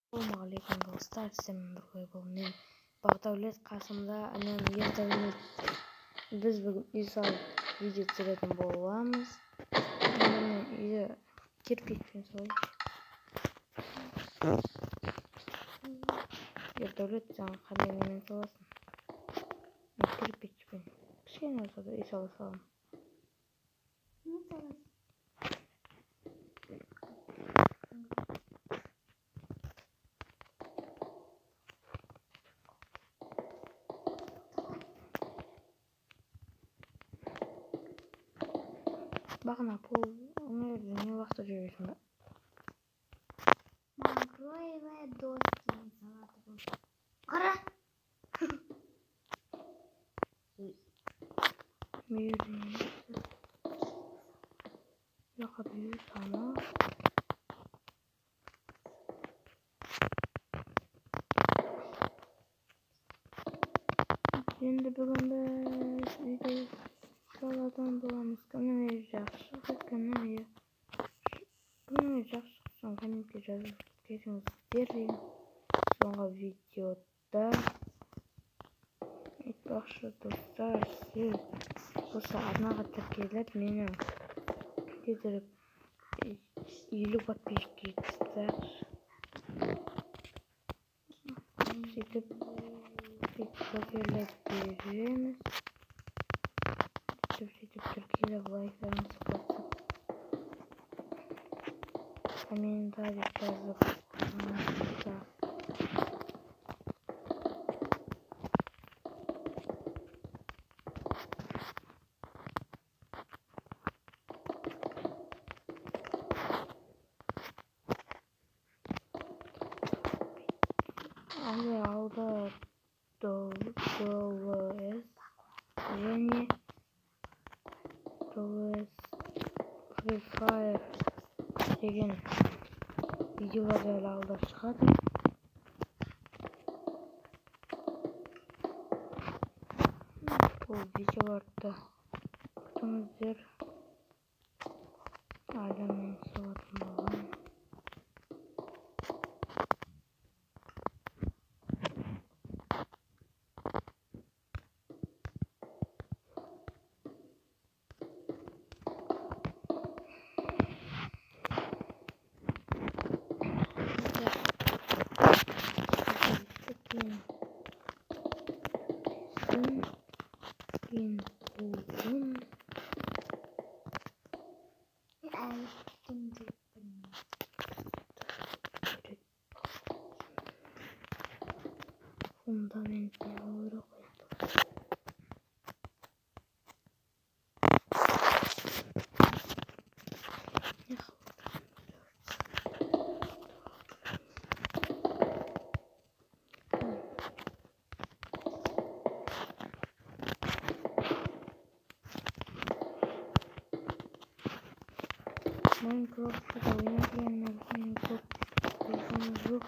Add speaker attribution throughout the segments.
Speaker 1: Assalamualaikum dostlar, sizlerle bugün Bağdavlet Qasım'da annem yerden biz bugün İsa video çekетін bolamız. Annem үйде кирпичпен салайық. Ердәулет жаңа қандай немен саласың? Кирпичпен. Кішкене болса да үй сала саламын.
Speaker 2: Не саласың?
Speaker 1: Бағана пол не уақытта жүресің ба?
Speaker 2: Мангровые доски салаты бұл. Қара!
Speaker 1: Жаққа бүйір тамақ. Енді бүгін біз үйде салатын боламыз. Кімнің үйі жақсы, кімнің үйі жақсы, соң комментке жазып кетіңіздер. Соңғы видеода айтпақшы достар, сіз осы арнаға тіркеліп мені кетіріп 50 подписчик етсеңіз, сөйтіп блогерлеп береміз. Сөйтіп тіркеліп лайктарыңызды басып, комментарий жазып алда ДЛС және ДЛС Free Fire деген видеолар әлі алда шығады. Бұл видеоларды күтіңіздер. Әлі мен салатын болам. Фундаментіне ойра қойып. Майнкрафт'та ойнағаннан кейін көп болғаны жоқ.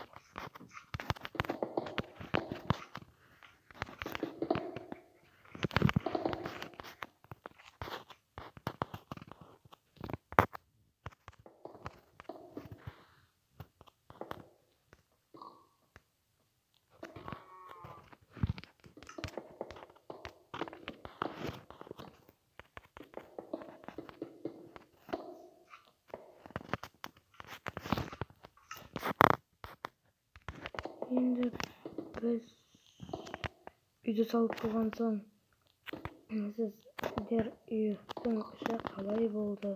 Speaker 1: Енді біз үйді салып болған соң, сіздер үйдің іші қалай болды?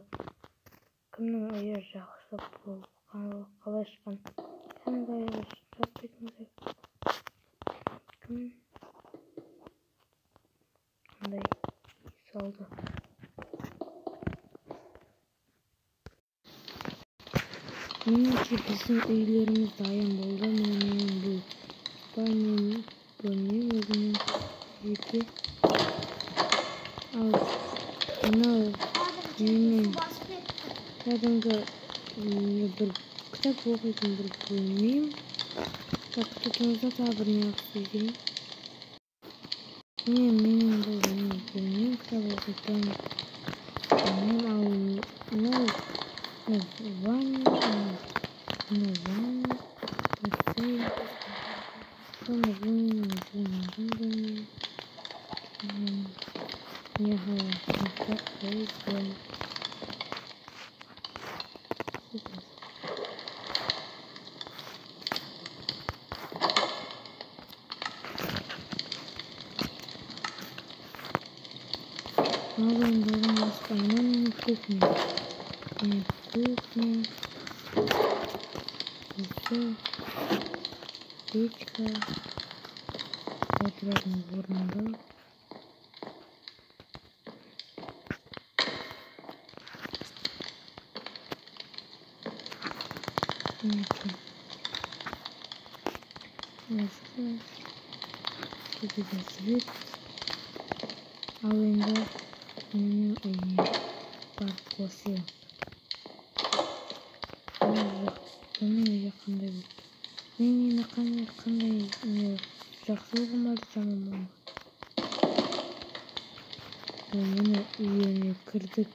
Speaker 1: Кімнің үйі жақсы болған, қалай шыққан? Қандай жазып кетіңіздер. Кім қандай салды? Меніңше біздің үйлеріміз дайын болды. Менің бұл спальный бөлме өзінің жеке. Ал мынау менің кәдімгі бір кітап оқитын бір бөлмем. Тұтыңызда тағы бір не істейін. Менің бұл бөлмем кітап оқитын. Ал мынау ванна, Новым домом основной кухня. Кухня. Еще печка. Вот рядом горный. Тут свет. Ал енді менің үйіме барып қосылып. Бұның үйі қандай болды? Мен енді қандай жақсы болмайды жаман болмайды. Мені үйіне кірдік.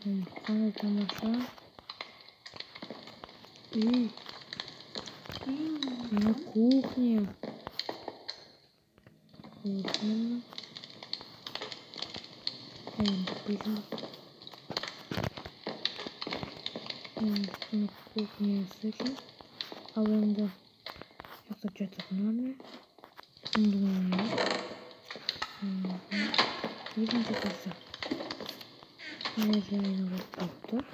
Speaker 1: Қандай тамаша. Үй. Мына кухня. Кухня. Кухня сочи. Ал енді жақта жатақхана бар. Екінші қасы. Мына жайына болып тұр.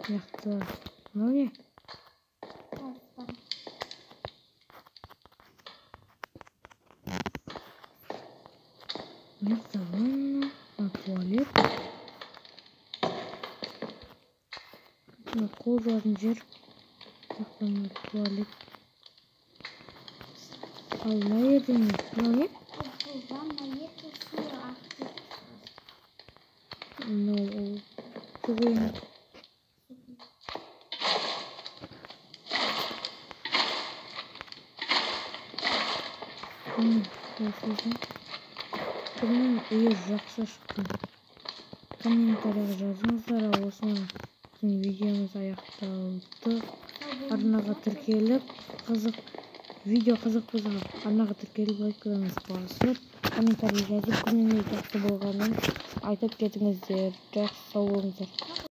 Speaker 1: Жақта мынау не? Место ванна, туалет. Қол жуатын жер. Туалет. Ал мына жерде не? Мынау не? Мынау суғын. Бұның үйі жақсы шықты. Комментарияға жазыңыздар. Осымен біздің видеомыз аяқталды. Арнаға тіркеліп, видео қызық болса, арнаға тіркеліп лайкаларыңызды басып, комментарий жазып, күніне жақсы болғанын айтып кетіңіздер. Жақсы сау болыңыздар.